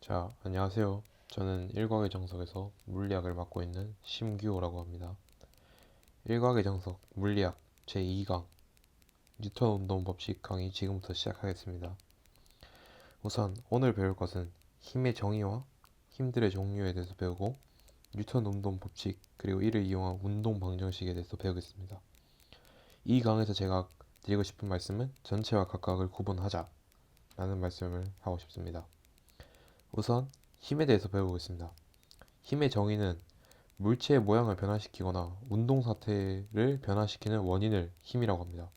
자, 안녕하세요. 저는 일과의 정석에서 물리학을 맡고 있는 심규호라고 합니다. 일과의 정석 물리학 제2강 뉴턴 운동 법칙 강의 지금부터 시작하겠습니다. 우선 오늘 배울 것은 힘의 정의와 힘들의 종류에 대해서 배우고 뉴턴 운동 법칙 그리고 이를 이용한 운동 방정식에 대해서 배우겠습니다. 이 강에서 제가 드리고 싶은 말씀은 전체와 각각을 구분하자 라는 말씀을 하고 싶습니다. 우선 힘에 대해서 배워보겠습니다. 힘의 정의는 물체의 모양을 변화시키거나 운동 상태를 변화시키는 원인을 힘이라고 합니다.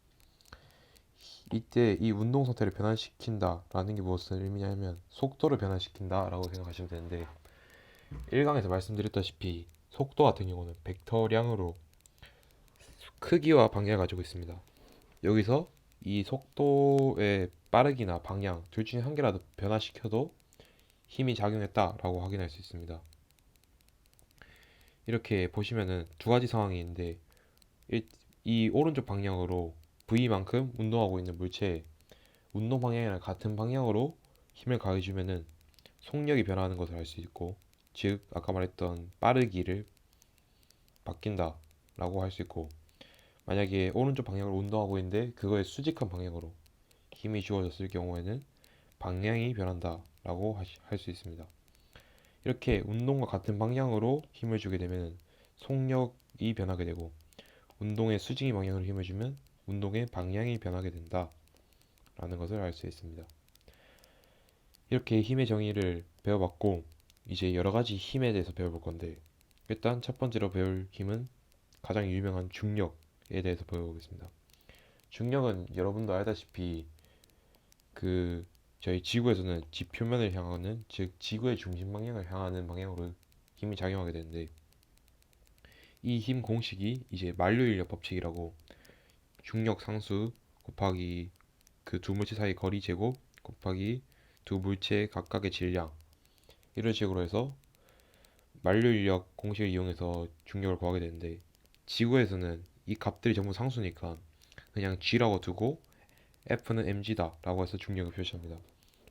이때 이 운동 상태를 변화시킨다라는 게 무엇을 의미냐면 속도를 변화시킨다라고 생각하시면 되는데 1강에서 말씀드렸다시피 속도 같은 경우는 벡터량으로 크기와 방향을 가지고 있습니다. 여기서 이 속도의 빠르기나 방향 둘 중에 한 개라도 변화시켜도 힘이 작용했다라고 확인할 수 있습니다. 이렇게 보시면은 두 가지 상황이 있는데 이 오른쪽 방향으로 V만큼 운동하고 있는 물체에 운동 방향이랑 같은 방향으로 힘을 가해주면은 속력이 변화하는 것을 알 수 있고, 즉 아까 말했던 빠르기를 바뀐다 라고 할 수 있고, 만약에 오른쪽 방향으로 운동하고 있는데 그거에 수직한 방향으로 힘이 주어졌을 경우에는 방향이 변한다 라고 할 수 있습니다. 이렇게 운동과 같은 방향으로 힘을 주게 되면 속력이 변하게 되고, 운동의 수직의 방향으로 힘을 주면 운동의 방향이 변하게 된다 라는 것을 알 수 있습니다. 이렇게 힘의 정의를 배워봤고, 이제 여러 가지 힘에 대해서 배워볼 건데, 일단 첫 번째로 배울 힘은 가장 유명한 중력에 대해서 배워보겠습니다. 중력은 여러분도 알다시피 그 저희 지구에서는 지표면을 향하는, 즉 지구의 중심 방향을 향하는 방향으로 힘이 작용하게 되는데, 이 힘 공식이 이제 만류인력 법칙이라고, 중력 상수 곱하기 그 두 물체 사이 거리 제곱 곱하기 두 물체 각각의 질량, 이런 식으로 해서 만류인력 공식을 이용해서 중력을 구하게 되는데, 지구에서는 이 값들이 전부 상수니까 그냥 g라고 두고 F는 mg다 라고 해서 중력을 표시합니다.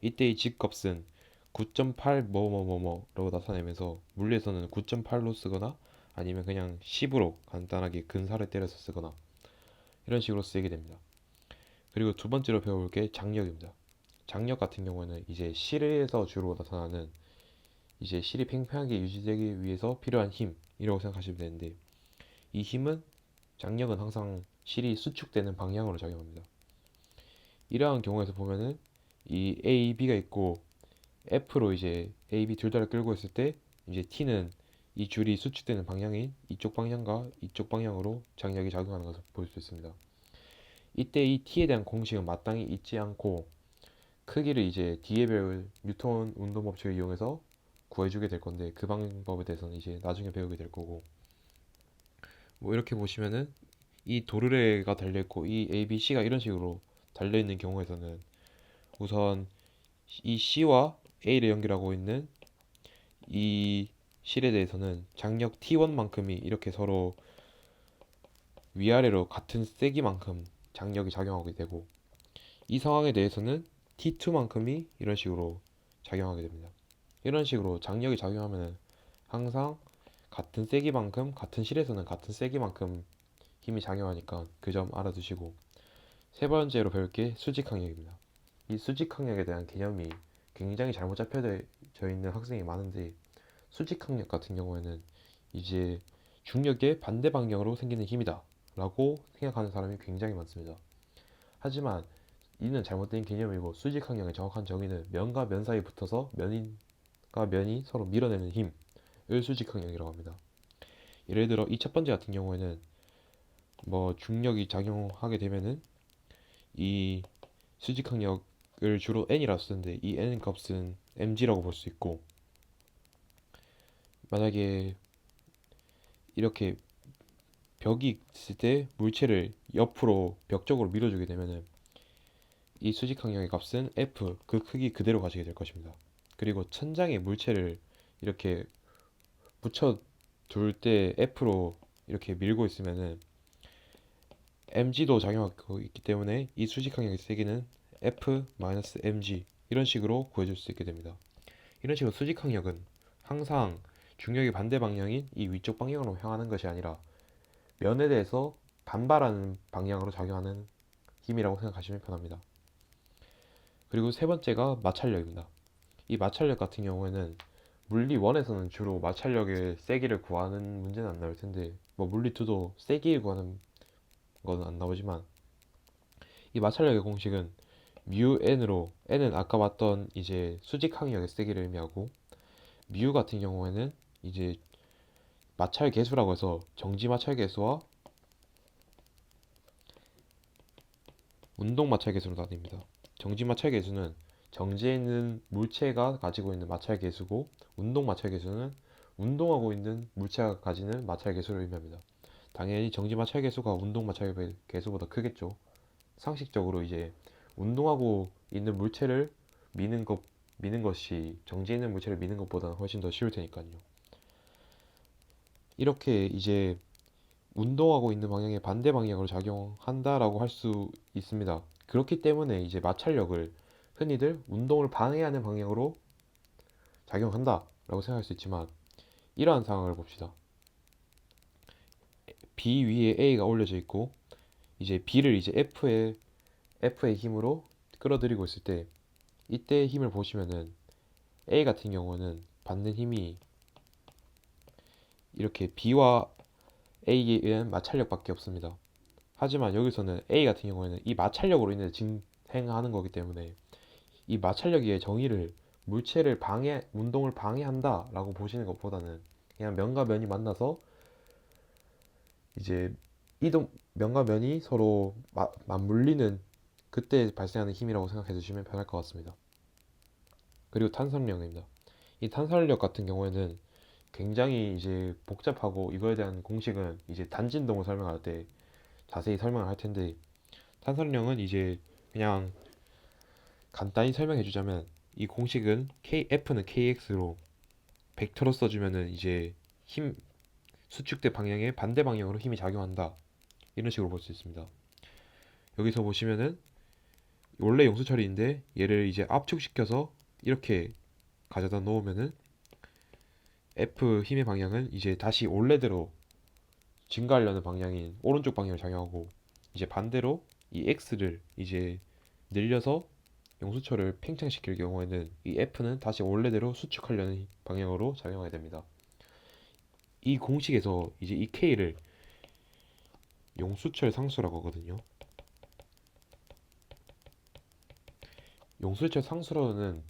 이때 이 g 값은 9.8 뭐뭐뭐뭐라고 나타내면서, 물리에서는 9.8로 쓰거나 아니면 그냥 10으로 간단하게 근사를 때려서 쓰거나 이런 식으로 쓰이게 됩니다. 그리고 두 번째로 배워볼 게 장력입니다. 장력 같은 경우에는 이제 실에서 주로 나타나는, 이제 실이 팽팽하게 유지되기 위해서 필요한 힘이라고 생각하시면 되는데, 이 힘은, 장력은 항상 실이 수축되는 방향으로 작용합니다. 이러한 경우에서 보면은 이 A, B가 있고 F로 이제 A, B 둘 다를 끌고 있을 때 이제 T는 이 줄이 수축되는 방향인 이쪽 방향과 이쪽 방향으로 장력이 작용하는 것을 볼 수 있습니다. 이때 이 T에 대한 공식은 마땅히 있지 않고, 크기를 이제 뒤에 배울 뉴턴 운동 법칙을 이용해서 구해주게 될 건데, 그 방법에 대해서는 이제 나중에 배우게 될 거고, 뭐 이렇게 보시면은 이 도르래가 달려있고 이 A, B, C가 이런 식으로 달려있는 경우에서는 우선 이 C와 A를 연결하고 있는 이 실에 대해서는 장력 T1만큼이 이렇게 서로 위아래로 같은 세기만큼 장력이 작용하게 되고, 이 상황에 대해서는 T2만큼이 이런 식으로 작용하게 됩니다. 이런 식으로 장력이 작용하면 항상 같은 세기만큼, 같은 실에서는 같은 세기만큼 힘이 작용하니까 그 점 알아두시고, 세 번째로 배울 게 수직항력입니다. 이 수직항력에 대한 개념이 굉장히 잘못 잡혀져 있는 학생이 많은데, 수직항력 같은 경우에는 이제 중력의 반대 방향으로 생기는 힘이다 라고 생각하는 사람이 굉장히 많습니다. 하지만 이는 잘못된 개념이고, 수직항력의 정확한 정의는 면과 면 사이 붙어서 면과 면이 서로 밀어내는 힘을 수직항력이라고 합니다. 예를 들어 이 첫 번째 같은 경우에는 뭐 중력이 작용하게 되면은 이 수직항력을 주로 n이라 쓰는데, 이 n 값은 mg라고 볼 수 있고, 만약에 이렇게 벽이 있을 때 물체를 옆으로 벽쪽으로 밀어주게 되면은 이 수직항력의 값은 f, 그 크기 그대로 가지게 될 것입니다. 그리고 천장에 물체를 이렇게 붙여 둘 때 f로 이렇게 밀고 있으면은 mg도 작용하고 있기 때문에 이 수직항력의 세기는 f-mg, 이런 식으로 구해줄 수 있게 됩니다. 이런 식으로 수직항력은 항상 중력의 반대 방향인 이 위쪽 방향으로 향하는 것이 아니라 면에 대해서 반발하는 방향으로 작용하는 힘이라고 생각하시면 편합니다. 그리고 세 번째가 마찰력입니다. 이 마찰력 같은 경우에는 물리 1에서는 주로 마찰력의 세기를 구하는 문제는 안 나올 텐데 뭐 물리 2도 세기를 구하는 거는 안 나오지만 이 마찰력의 공식은 mu n으로 n은 아까 봤던 이제 수직 항력의 세기를 의미하고 mu 같은 경우에는 이제 마찰 계수라고 해서 정지 마찰 계수와 운동 마찰 계수로 나뉩니다. 정지 마찰 계수는 정지해 있는 물체가 가지고 있는 마찰 계수고 운동 마찰 계수는 운동하고 있는 물체가 가지는 마찰 계수를 의미합니다. 당연히 정지 마찰 계수가 운동 마찰 계수보다 크겠죠. 상식적으로 이제 운동하고 있는 물체를 미는 것이 정지해 있는 물체를 미는 것보다는 훨씬 더 쉬울 테니까요. 이렇게 이제 운동하고 있는 방향의 반대 방향으로 작용한다라고 할 수 있습니다. 그렇기 때문에 이제 마찰력을 흔히들 운동을 방해하는 방향으로 작용한다라고 생각할 수 있지만 이러한 상황을 봅시다. B 위에 A가 올려져 있고 이제 B를 이제 F의 힘으로 끌어들이고 있을 때 이때의 힘을 보시면은 A 같은 경우는 받는 힘이 이렇게 B와 A에 의한 마찰력밖에 없습니다. 하지만 여기서는 A 같은 경우에는 이 마찰력으로 인해 진행하는 거기 때문에 이 마찰력의 정의를 물체를 운동을 방해한다라고 보시는 것보다는 그냥 면과 면이 만나서 이제 면과 면이 서로 맞물리는 그때 발생하는 힘이라고 생각해 주시면 편할 것 같습니다. 그리고 탄성력입니다. 이 탄성력 같은 경우에는 굉장히 이제 복잡하고 이거에 대한 공식은 이제 단진동을 설명할 때 자세히 설명을 할 텐데 탄성력은 이제 그냥 간단히 설명해 주자면 이 공식은 F는 KX로 벡터로 써주면은 이제 힘 수축대 방향의 반대 방향으로 힘이 작용한다 이런 식으로 볼 수 있습니다. 여기서 보시면은 원래 용수 처리인데 얘를 이제 압축시켜서 이렇게 가져다 놓으면은 F 힘의 방향은 이제 다시 원래대로 증가하려는 방향인 오른쪽 방향을 작용하고 이제 반대로 이 X를 이제 늘려서 용수철을 팽창시킬 경우에는 이 F는 다시 원래대로 수축하려는 방향으로 작용하게 됩니다. 이 공식에서 이제 이 K를 용수철 상수라고 하거든요. 용수철 상수로는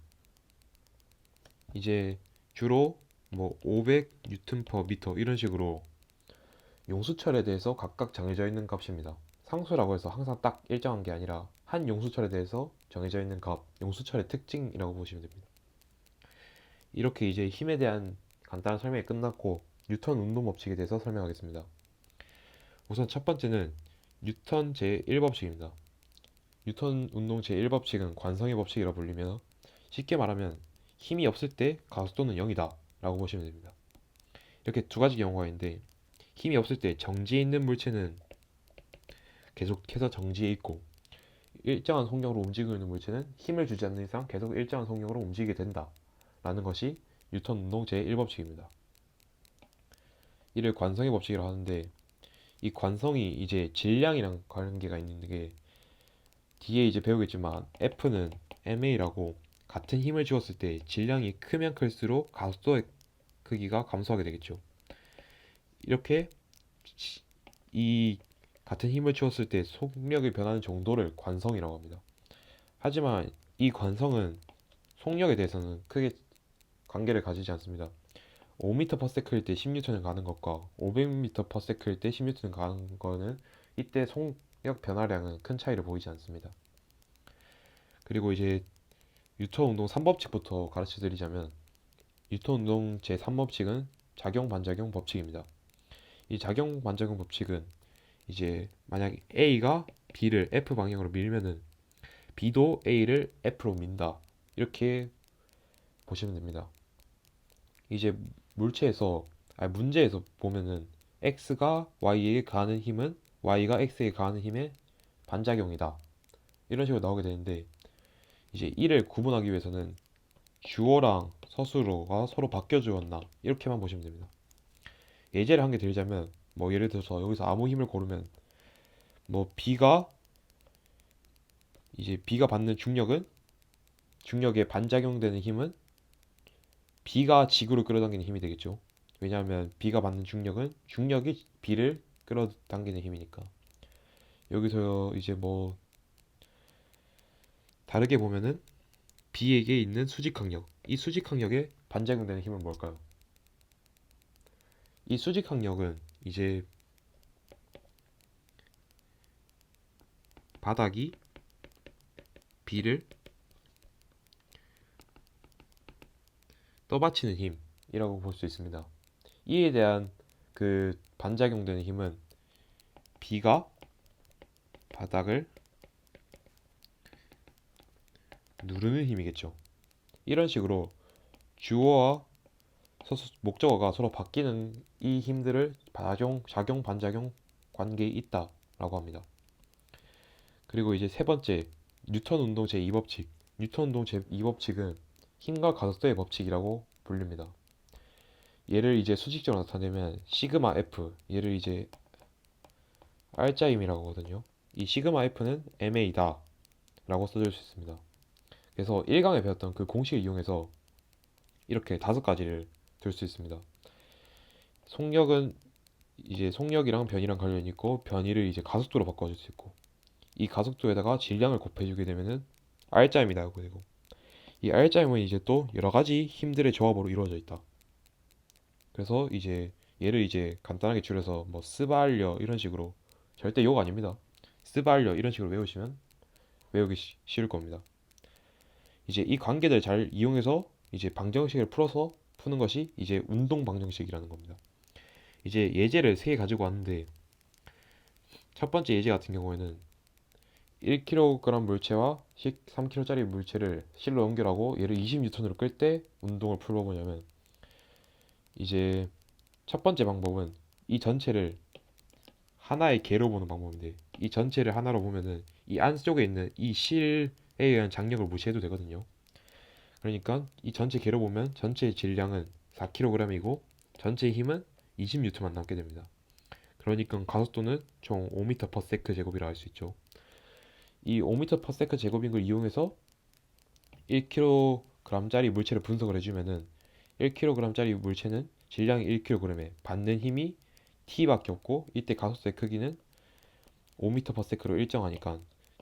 이제 주로 뭐 500 뉴턴 퍼 미터 이런 식으로 용수철에 대해서 각각 정해져 있는 값입니다. 상수라고 해서 항상 딱 일정한 게 아니라 한 용수철에 대해서 정해져 있는 값, 용수철의 특징이라고 보시면 됩니다. 이렇게 이제 힘에 대한 간단한 설명이 끝났고 뉴턴 운동 법칙에 대해서 설명하겠습니다. 우선 첫 번째는 뉴턴 제1법칙입니다. 뉴턴 운동 제1법칙은 관성의 법칙이라 불리며 쉽게 말하면 힘이 없을 때 가속도는 0이다 라고 보시면 됩니다. 이렇게 두 가지 경우가 있는데 힘이 없을 때 정지해 있는 물체는 계속해서 정지해 있고 일정한 속력으로 움직이고 있는 물체는 힘을 주지 않는 이상 계속 일정한 속력으로 움직이게 된다 라는 것이 뉴턴 운동 제1법칙입니다. 이를 관성의 법칙이라고 하는데 이 관성이 이제 질량이랑 관계가 있는 게 뒤에 이제 배우겠지만 F는 ma라고 같은 힘을 주었을 때 질량이 크면 클수록 가속도의 크기가 감소하게 되겠죠. 이렇게 이 같은 힘을 주었을 때 속력이 변하는 정도를 관성이라고 합니다. 하지만 이 관성은 속력에 대해서는 크게 관계를 가지지 않습니다. 5m/s일 때 10N을 가는 것과 500m/s일 때 10N을 가는 거는 이때 속력 변화량은 큰 차이를 보이지 않습니다. 그리고 이제 뉴턴 운동 3법칙부터 가르쳐 드리자면 뉴턴 운동 제3법칙은 작용 반작용 법칙입니다. 이 작용 반작용 법칙은 이제 만약 A가 B를 F 방향으로 밀면은 B도 A를 F로 민다 이렇게 보시면 됩니다. 이제 문제에서 보면은 X가 Y에게 가하는 힘은 Y가 X에게 가하는 힘의 반작용이다 이런 식으로 나오게 되는데 이제 이를 구분하기 위해서는 주어랑 서술어가 서로 바뀌어 주었나 이렇게만 보시면 됩니다. 예제를 한 개 들자면 뭐 예를 들어서 여기서 아무 힘을 고르면 뭐 B가 받는 중력에 반작용되는 힘은 B가 지구를 끌어당기는 힘이 되겠죠. 왜냐하면 B가 받는 중력이 B를 끌어당기는 힘이니까. 여기서 이제 뭐 다르게 보면은 B에게 있는 수직항력, 이 수직항력에 반작용되는 힘은 뭘까요? 이 수직항력은 이제 바닥이 B를 떠받치는 힘이라고 볼 수 있습니다. 이에 대한 그 반작용되는 힘은 B가 바닥을 누르는 힘이겠죠. 이런 식으로 주어와 목적어가 서로 바뀌는 이 힘들을 작용, 반작용 관계에 있다라고 합니다. 그리고 이제 세 번째, 뉴턴 운동 제2법칙. 뉴턴 운동 제2법칙은 힘과 가속도의 법칙이라고 불립니다. 얘를 이제 수직적으로 나타내면 시그마 F, 얘를 이제 R자임이라고 하거든요. 이 시그마 F는 ma다 라고 써줄 수 있습니다. 그래서 1강에 배웠던 그 공식을 이용해서 이렇게 5가지를 들 수 있습니다. 속력은 이제 속력이랑 변이랑 관련이 있고, 변이를 이제 가속도로 바꿔줄 수 있고, 이 가속도에다가 질량을 곱해주게 되면은 R자임이 나오게 되고, 이 R자임은 이제 또 여러 가지 힘들의 조합으로 이루어져 있다. 그래서 이제 얘를 이제 간단하게 줄여서 뭐 스발려 이런 식으로, 절대 욕 아닙니다. 스발려 이런 식으로 외우시면 외우기 쉬울 겁니다. 이제 이 관계들 잘 이용해서 이제 방정식을 풀어서 푸는 것이 이제 운동 방정식이라는 겁니다. 이제 예제를 3개 가지고 왔는데, 첫 번째 예제 같은 경우에는 1kg 물체와 3kg짜리 물체를 실로 연결하고 얘를 20N으로 끌 때 운동을 풀어보냐면, 이제 첫 번째 방법은 이 전체를 하나의 개로 보는 방법인데, 이 전체를 하나로 보면은 이 안쪽에 있는 이 실에 의한 장력을 무시해도 되거든요. 그러니까 이 전체 개로 보면 전체 질량은 4kg이고 전체 힘은 20N만 남게 됩니다. 그러니까 가속도는 총 5m/s 제곱이라 할 수 있죠. 이 5m/s 제곱인 걸 이용해서 1kg짜리 물체를 분석을 해주면은 1kg짜리 물체는 질량이 1kg에 받는 힘이 t밖에 없고, 이때 가속도의 크기는 5m/s로 일정하니까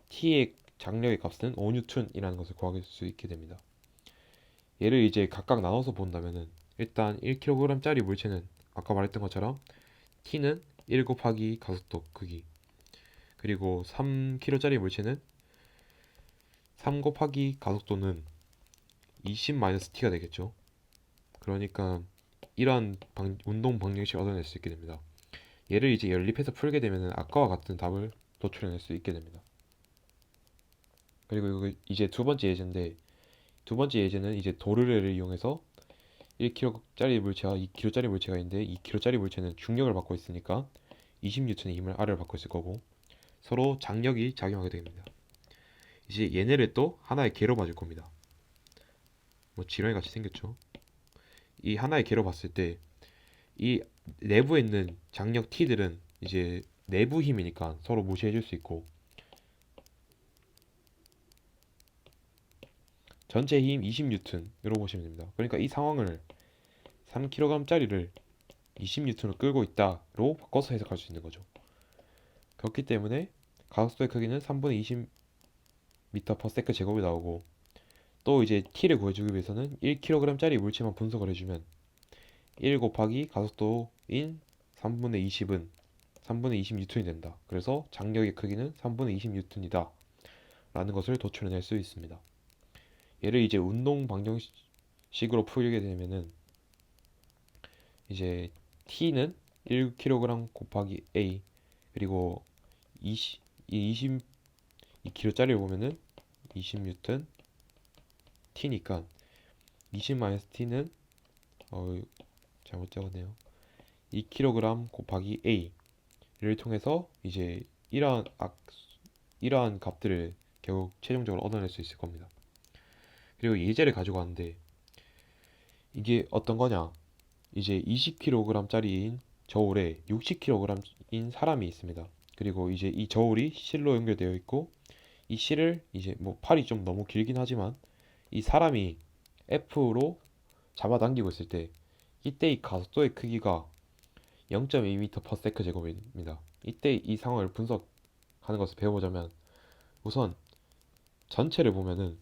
t의 장력의 값은 5N이라는 것을 구할 수 있게 됩니다. 얘를 이제 각각 나눠서 본다면은 일단 1kg짜리 물체는 아까 말했던 것처럼 t는 1 곱하기 가속도 크기, 그리고 3kg짜리 물체는 3 곱하기 가속도는 20-t가 되겠죠. 그러니까 이러한 운동 방정식을 얻어낼 수 있게 됩니다. 얘를 이제 연립해서 풀게 되면 아까와 같은 답을 도출해낼 수 있게 됩니다. 그리고 이제 두 번째 예제인데, 두 번째 예제는 이제 도르래를 이용해서 1kg짜리 물체와 2kg짜리 물체가 있는데, 2kg짜리 물체는 중력을 받고 있으니까 20N의 힘을 R을 받고 있을 거고, 서로 장력이 작용하게 됩니다. 이제 얘네를 또 하나의 개로 봐줄 겁니다. 뭐 지렁이 같이 생겼죠. 이 하나의 개로 봤을 때 이 내부에 있는 장력 T들은 이제 내부 힘이니까 서로 무시해 줄 수 있고, 전체 힘 20N으로 보시면 됩니다. 그러니까 이 상황을 3kg짜리를 20N으로 끌고 있다로 바꿔서 해석할 수 있는 거죠. 그렇기 때문에 가속도의 크기는 3분의 20m/s 제곱이 나오고, 또 이제 t를 구해주기 위해서는 1kg짜리 물체만 분석을 해주면 1 곱하기 가속도인 3분의 20은 3분의 20N이 된다. 그래서 장력의 크기는 3분의 20N이다 라는 것을 도출해낼 수 있습니다. 얘를 이제 운동 방정식으로 풀게 되면은 이제 t는 1kg 곱하기 a, 그리고 22kg짜리를 보면은 20N t니까 20-t는 잘못 적었네요. 2kg 곱하기 a를 통해서 이제 이러한 값들을 결국 최종적으로 얻어낼 수 있을 겁니다. 그리고 예제를 가지고 왔는데, 이게 어떤 거냐? 이제 20kg짜리인 저울에 60kg인 사람이 있습니다. 그리고 이제 이 저울이 실로 연결되어 있고 이 실을 이제 뭐 팔이 좀 너무 길긴 하지만 이 사람이 F로 잡아당기고 있을 때 이때 이 가속도의 크기가 0.2m/s 제곱입니다. 이때 이 상황을 분석하는 것을 배워보자면 우선 전체를 보면은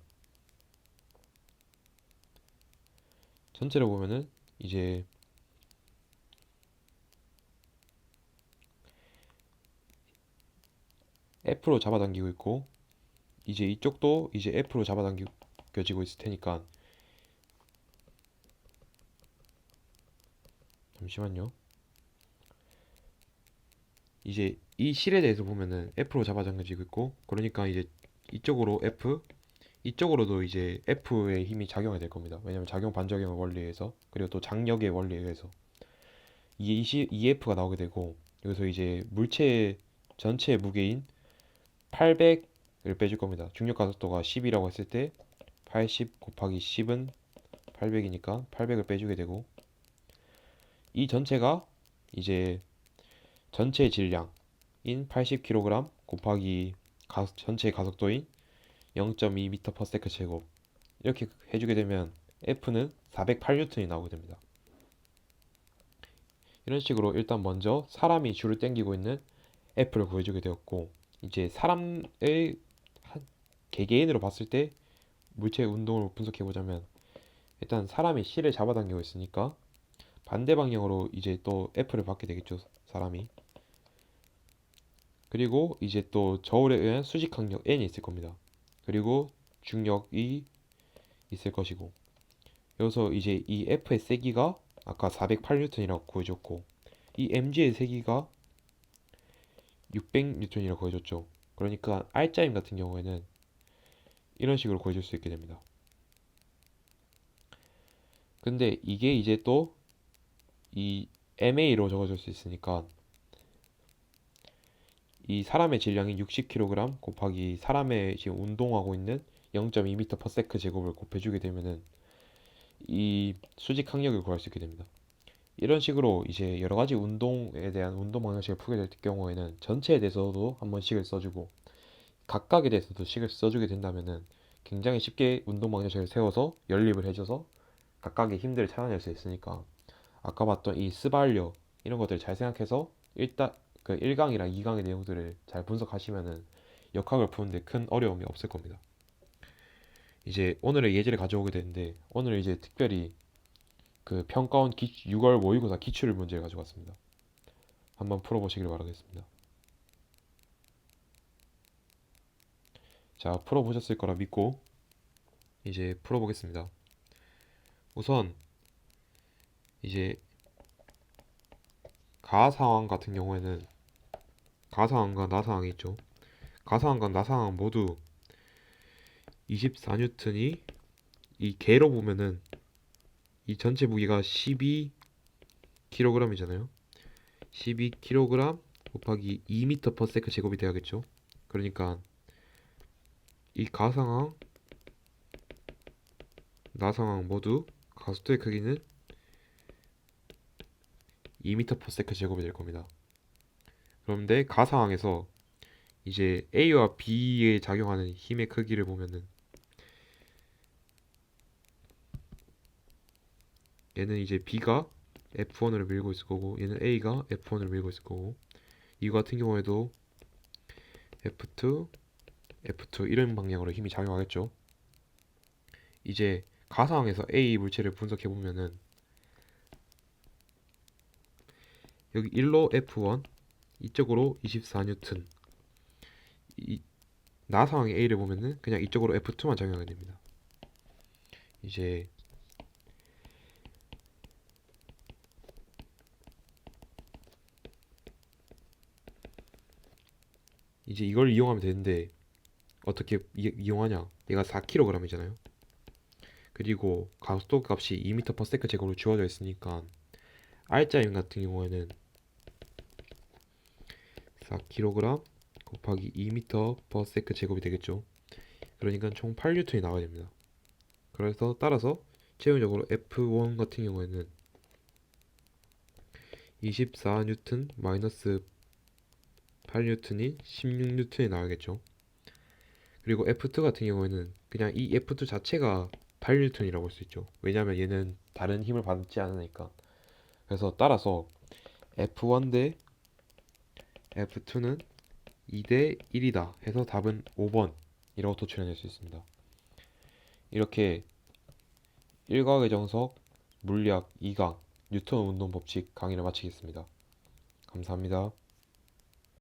전체를 보면은 이제 F로 잡아당기고 있고 이제 이쪽도 이제 F로 잡아당겨지고 있을 테니까 잠시만요. 이제 이 실에 대해서 보면은 F로 잡아당겨지고 있고 그러니까 이제 이쪽으로 F 이쪽으로도 이제 F의 힘이 작용이 될 겁니다. 왜냐면 작용 반작용의 원리에 의해서 그리고 또 장력의 원리에 의해서 이게 2F가 나오게 되고 여기서 이제 물체 전체 무게인 800을 빼줄 겁니다. 중력 가속도가 10이라고 했을 때 80 곱하기 10은 800이니까 800을 빼주게 되고 이 전체가 이제 전체 질량인 80kg 곱하기 전체 가속도인 0.2m/s 제곱 이렇게 해주게 되면 F는 408N이 나오게 됩니다. 이런 식으로 일단 먼저 사람이 줄을 당기고 있는 F를 구해주게 되었고 이제 사람의 개개인으로 봤을 때 물체의 운동을 분석해 보자면 일단 사람이 실을 잡아당기고 있으니까 반대 방향으로 이제 또 F를 받게 되겠죠, 사람이. 그리고 이제 또 저울에 의한 수직 항력 N이 있을 겁니다. 그리고 중력이 있을 것이고 여기서 이제 이 F의 세기가 아까 408N이라고 구해줬고 이 mg의 세기가 600N이라고 구해줬죠. 그러니까 R자임 같은 경우에는 이런 식으로 구해줄 수 있게 됩니다. 근데 이게 이제 또 이 MA로 적어줄 수 있으니까 이 사람의 질량이 60kg 곱하기 사람의 지금 운동하고 있는 0.2m/s 제곱을 곱해주게 되면은 이 수직 항력을 구할 수 있게 됩니다. 이런 식으로 이제 여러 가지 운동에 대한 운동 방정식을 풀게 될 경우에는 전체에 대해서도 한번 식을 써주고 각각에 대해서도 식을 써주게 된다면은 굉장히 쉽게 운동 방정식을 세워서 연립을 해줘서 각각의 힘들을 찾아낼 수 있으니까 아까 봤던 이 스발력 이런 것들을 잘 생각해서 일단 그 1강이랑 2강의 내용들을 잘 분석하시면은 역학을 푸는데 큰 어려움이 없을 겁니다. 이제 오늘의 예제를 가져오게 되는데 오늘 이제 특별히 그 평가원 6월 모의고사 기출 문제를 가져왔습니다. 한번 풀어보시길 바라겠습니다. 자, 풀어보셨을 거라 믿고 이제 풀어보겠습니다. 우선 이제 가상황 같은 경우에는 가상황과 나상황이 있죠. 가상황과 나상황 모두 24N이 이 개로 보면은 이 전체 무게가 12kg이잖아요. 12kg 곱하기 2m/s 제곱이 돼야겠죠. 그러니까 이 가상황, 나상황 모두 가속도의 크기는 2m/s 제곱이 될 겁니다. 그런데 가상황에서 이제 A와 B에 작용하는 힘의 크기를 보면은 얘는 이제 B가 F1으로 밀고 있을 거고 얘는 A가 F1으로 밀고 있을 거고 이거 같은 경우에도 F2, F2 이런 방향으로 힘이 작용하겠죠. 이제 가상황에서 A 물체를 분석해 보면은 여기 1로 F1 이쪽으로 24N 이 나상황의 A를 보면은 그냥 이쪽으로 F2만 작용하게 됩니다. 이제 이걸 이용하면 되는데 어떻게 이용하냐? 얘가 4kg이잖아요. 그리고 가속도 값이 2m/s 제곱으로 주어져 있으니까 R자임 같은 경우에는 4kg 곱하기 2m/s 제곱이 되겠죠. 그러니까 총 8N이 나와야 됩니다. 그래서 따라서 최종적으로 F1 같은 경우에는 24N 마이너스 8N이 16N이 나오겠죠. 그리고 F2 같은 경우에는 그냥 이 F2 자체가 8N이라고 할 수 있죠. 왜냐하면 얘는 다른 힘을 받지 않으니까. 그래서 따라서 F1 대 F2는 2 대 1이다 해서 답은 5번이라고 도출해낼 수 있습니다. 이렇게 1과학의 정석, 물리학 2강, 뉴턴 운동 법칙 강의를 마치겠습니다. 감사합니다.